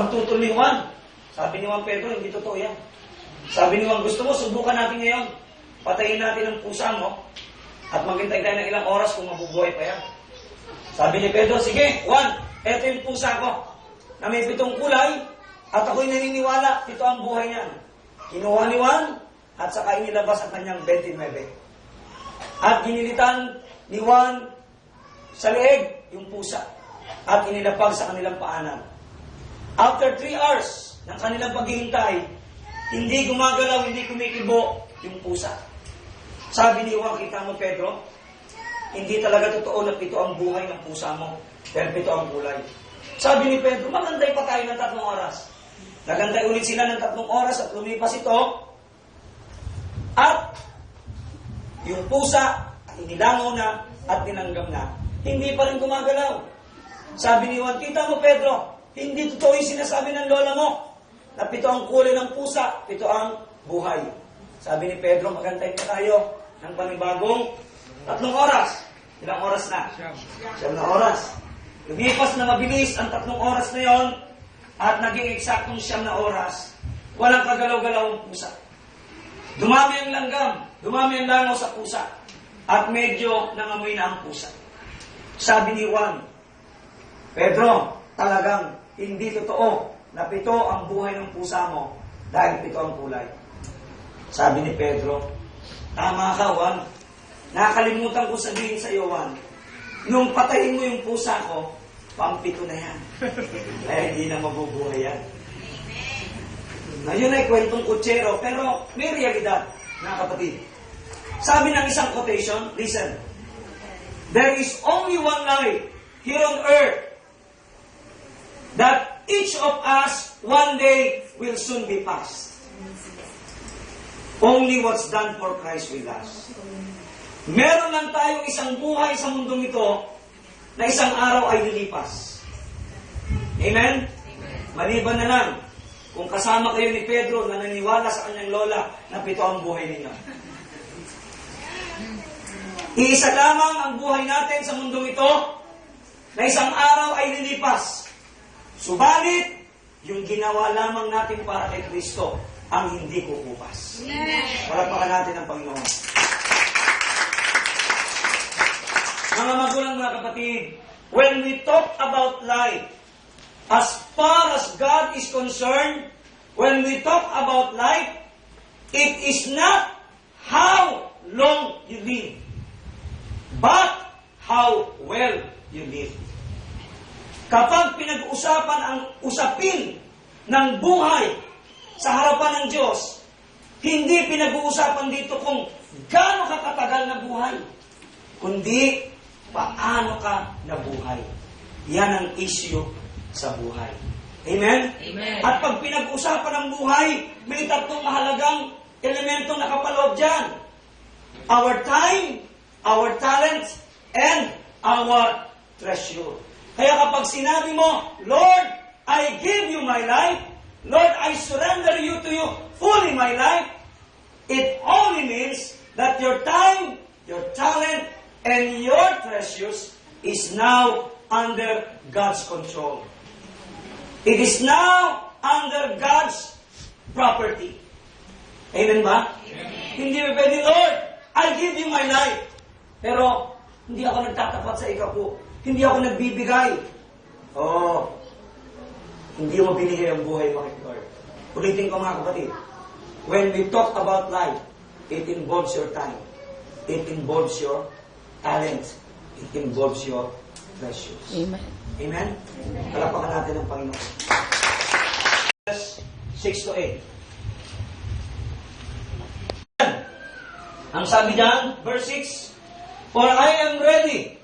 Pagtutol ni Juan. Sabi ni Juan Pedro, hindi totoo yan. Sabi ni Juan, gusto mo, subukan natin ngayon. Patayin natin ang pusa mo at maghintay tayo ng ilang oras kung mabubuhay pa yan. Sabi ni Pedro, sige, Juan, eto yung pusa ko na may 7 kulay at ako'y naniniwala, 7 ang buhay niyan. Kinuha ni Juan at saka inilabas ang kanyang 29. At ginilitan ni Juan sa leeg yung pusa at inilapag sa kanilang paanan. After 3 hours ng kanilang paghihintay, hindi gumagalaw, hindi kumikibo yung pusa. Sabi ni Juan, kita mo Pedro, hindi talaga totoo na 7 ang buhay ng pusa mo, pero 7 ang kulay. Sabi ni Pedro, magantay pa tayo ng 3 oras. Nagantay ulit sila ng 3 oras at lumipas ito. At yung pusa, inilangaw na at tinanggap na. Hindi pa rin gumagalaw. Sabi ni Juan, kita mo Pedro, hindi totoo yung sinasabi ng lola mo na 7 ang kulay ng pusa, 7 ang buhay. Sabi ni Pedro, magantay pa tayo ng panibagong 3 oras. Ilang oras na? 7 na oras. Lumipas na mabilis ang 3 oras na yon at naging eksaktong 7 na oras. Walang kagalaw-galaw ang pusa. Dumami ang langgam, dumami ang langaw sa pusa at medyo nangamoy na ang pusa. Sabi ni Juan, Pedro, talagang hindi totoo na 7 ang buhay ng pusa mo dahil 7 ang kulay. Sabi ni Pedro, tama ka, Juan. Nakalimutan ko sabihin sa iyo, Juan. Nung patayin mo yung pusa ko, pang-7 na yan. Kaya hindi na mabubuhay yan. Ngayon ay kwentong kutsero, pero may realidad, mga kapatid. Sabi ng isang quotation, listen, there is only one life here on earth that each of us one day will soon be past. Only what's done for Christ with us. Meron lang tayong isang buhay sa mundong ito na isang araw ay lilipas. Amen? Maliban na lang kung kasama kayo ni Pedro na naniwala sa kanyang lola na 7 ang buhay ninyo. Iisa lamang ang buhay natin sa mundong ito na isang araw ay lilipas. Subalit, yung ginawa lamang natin para kay Kristo ang hindi kukupas. Palakpakan natin ang Panginoon. Mga magulang, mga kapatid, when we talk about life, as far as God is concerned, when we talk about life, it is not how long you live, but how well you live. Kapag pinag-usapan ang usapin ng buhay sa harapan ng Diyos, hindi pinag-uusapan dito kung gaano ka katagal na buhay, kundi paano ka nabuhay. Yan ang issue sa buhay. Amen? Amen. At pag pinag-usapan ng buhay, may 3 mahalagang elementong nakapaloob dyan. Our time, our talent, and our treasure. Kaya kapag sinabi mo, Lord, I give you my life, Lord, I surrender you to you fully my life, it only means that your time, your talent, and your treasures is now under God's control. It is now under God's property. Amen ba? Amen. Hindi mo pwede, Lord, I give you my life. Pero, hindi ako nagtatapat sa ikaw. Hindi ako nagbibigay. Hindi mo binigay ang buhay mo, Lord. Ulitin ko, mga kapatid. When we talk about life, it involves your time. It involves your talent. It involves your treasures. Amen. Amen? Palapakan natin ang Panginoon. 6-8. Ang sabi dyan, verse 6, for I am ready,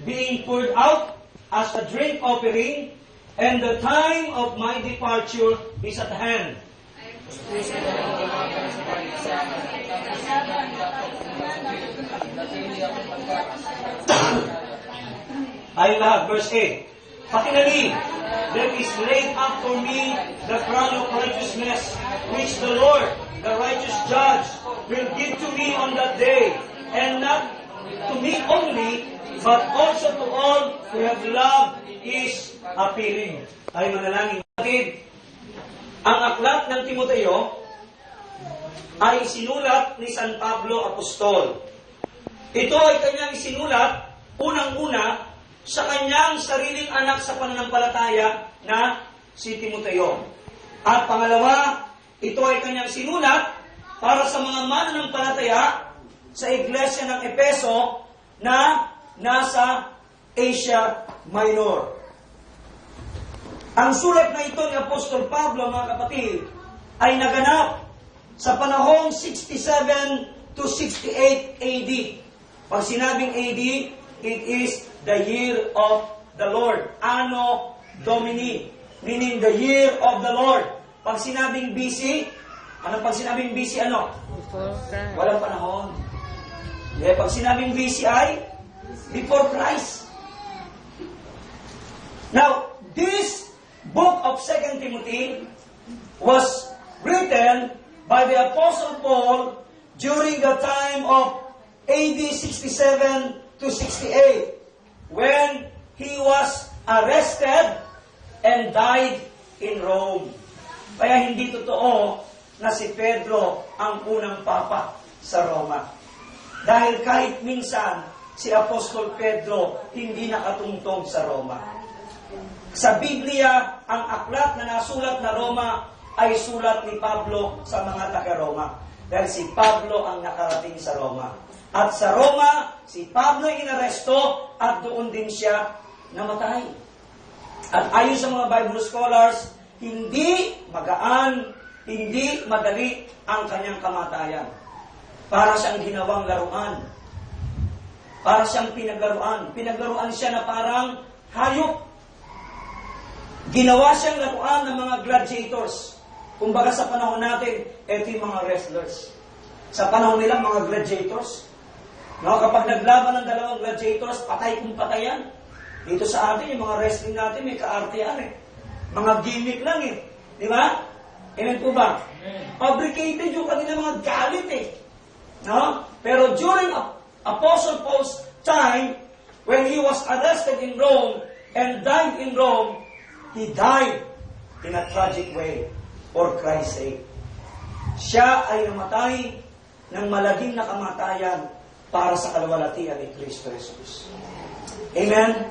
being poured out as a drink offering, and the time of my departure is at hand. Ayun lahat, verse 8. Pakinali, there is laid up for me the crown of righteousness, which the Lord, the righteous judge, will give to me on that day, and not to me only, but also to all who have loved His appearing. Ay manalangin. ng Timoteo ay sinulat ni San Pablo Apostol. Ito ay kanyang isinulat, unang-una, sa kanyang sariling anak sa pananampalataya na si Timoteo. At pangalawa, ito ay kanyang sinulat para sa mga mananampalataya sa iglesia ng Epeso na nasa Asia Minor. Ang sulat na ito ni Apostol Pablo, mga kapatid, ay naganap sa panahong 67 to 68 AD. Pag sinabing AD, it is the year of the Lord. Anno Domini, meaning the year of the Lord. Pag sinabing BC, pag sinabing BC, ano? Before Christ. Walang panahon. Pag sinabing BC ay before Christ. Now, this book of 2 Timothy was written by the Apostle Paul during the time of AD 67 to 68, when he was arrested and died in Rome. Kaya hindi totoo na si Pedro ang unang papa sa Roma. Dahil kahit minsan, si Apostol Pedro hindi nakatungtong sa Roma. Sa Biblia, ang aklat na nasulat na Roma ay sulat ni Pablo sa mga taga-Roma. Dahil si Pablo ang nakarating sa Roma. At sa Roma, si Pablo inaresto at doon din siya namatay. At ayon sa mga Bible scholars, hindi magaan, hindi madali ang kanyang kamatayan. Para siyang ginawang laruan. Para siyang pinaglaruan. Pinaglaruan siya na parang hayop. Ginawa siyang laruan ng mga gladiators. Kumbaga sa panahon natin, ito yung mga wrestlers. Sa panahon nila, mga gladiators. No, kapag naglaban ng dalawang gladiators, patay kung patayan. Dito sa atin, yung mga wrestling natin, may kaartean eh. Mga gimmick lang eh. Di ba? Amen po ba? Fabricated yung kanila mga galit eh. No? Pero during Apostle Paul's time, when he was arrested in Rome and died in Rome, he died in a tragic way for Christ's sake. Siya ay namatay ng malagim na kamatayan para sa kalwalatian ni Kristo Jesus. Amen?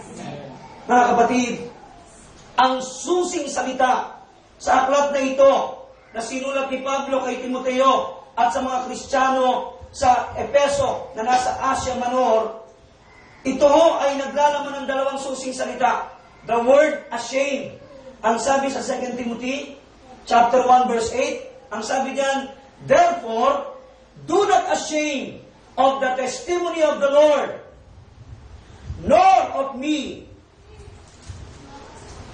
Mga kapatid, ang susing salita sa aklat na ito na sinulat ni Pablo kay Timoteo at sa mga Kristiyano sa Epeso na nasa Asia Minor, ito ay naglalaman ng dalawang susing salita. The word ashamed. Ang sabi sa 2 Timothy chapter 1 verse 8, ang sabi diyan, therefore, do not ashamed of the testimony of the Lord, nor of me,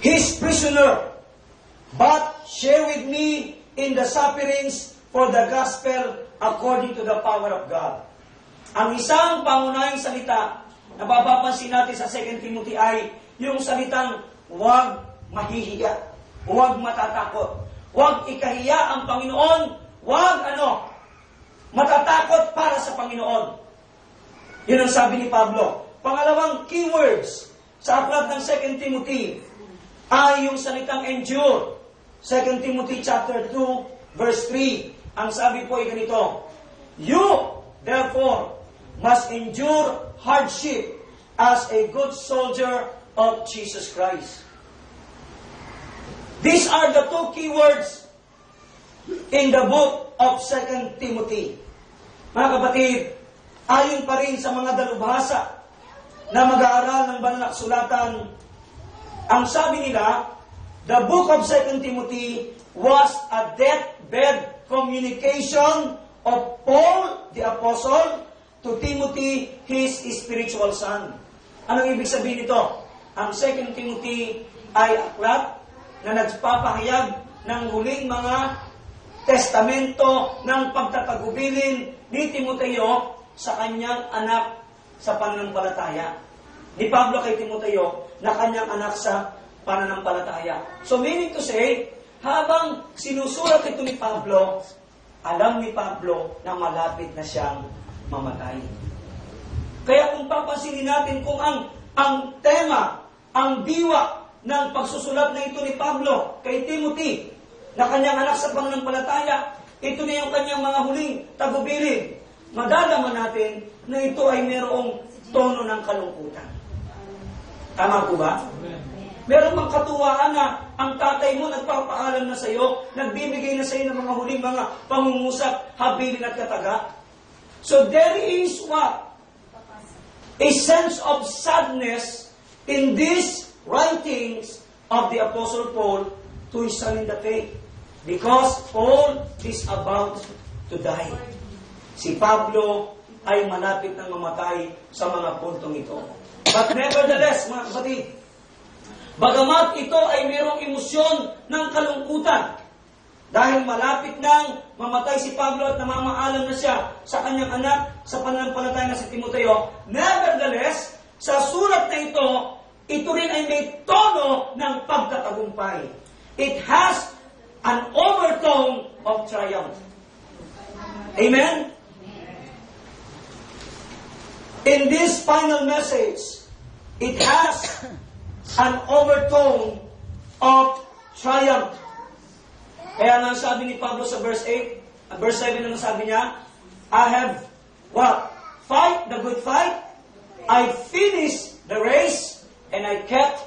his prisoner, but share with me in the sufferings for the gospel according to the power of God. Ang isang pangunahing salita na mapapansin natin sa 2 Timothy ay yung salitang huwag mahihiya, huwag matatakot, huwag ikahiya ang Panginoon, huwag matatakot para sa Panginoon. Yun ang sabi ni Pablo. Pangalawang keywords sa aklat ng 2 Timothy ay yung salitang endure. 2 Timothy chapter 2 verse 3. Ang sabi po ay ganito, you, therefore, must endure hardship as a good soldier of Jesus Christ. These are the two keywords in the book of 2 Timothy. Mga kapatid, ayon pa rin sa mga dalubhasa na mag-aaral ng banal na kasulatan, ang sabi nila, the book of 2 Timothy was a deathbed communication of Paul the Apostle to Timothy, his spiritual son. Anong ibig sabihin nito? Ang 2 Timothy ay aklat na nagpapahayag ng huling mga testamento ng pagtatagubilin ni Timoteo sa kanyang anak sa pananampalataya. Ni Pablo kay Timoteo na kanyang anak sa pananampalataya. So meaning to say, habang sinusulat ito ni Pablo, alam ni Pablo na malapit na siyang mamatay. Kaya kung papansinin natin kung ang tema, ang diwa ng pagsusulat na ito ni Pablo kay Timothy, na kanyang anak sa pananampalataya. Ito na yung kanyang mga huling tagubilin. Madadama natin na ito ay mayroong tono ng kalungkutan. Tama po ba? Meron mang katuwaan na ang tatay mo nagpapaalam na sa iyo, nagbibigay na sa iyo ng mga huling mga pangungusap, habilin at kataga. So there is what? A sense of sadness in these writings of the Apostle Paul to his son in the faith. Because Paul is about to die. Si Pablo ay malapit nang mamatay sa mga puntong ito. But nevertheless, mga kapatid, bagamat ito ay mayroong emosyon ng kalungkutan, dahil malapit nang mamatay si Pablo at namamaalam na siya sa kanyang anak sa pananampalataya na si Timoteo, nevertheless, sa sulat na ito rin ay may tono ng pagkatagumpay. It has an overtone of triumph. Amen? In this final message, it has an overtone of triumph. Kaya nga sabi ni Pablo sa verse 8, verse 7 na sabi niya, I have, what? Fight the good fight. I finished the race and I kept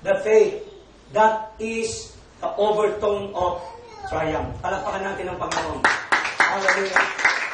the faith. That is the overtone of triumph. Palakpakan natin ang Panginoon. Hallelujah.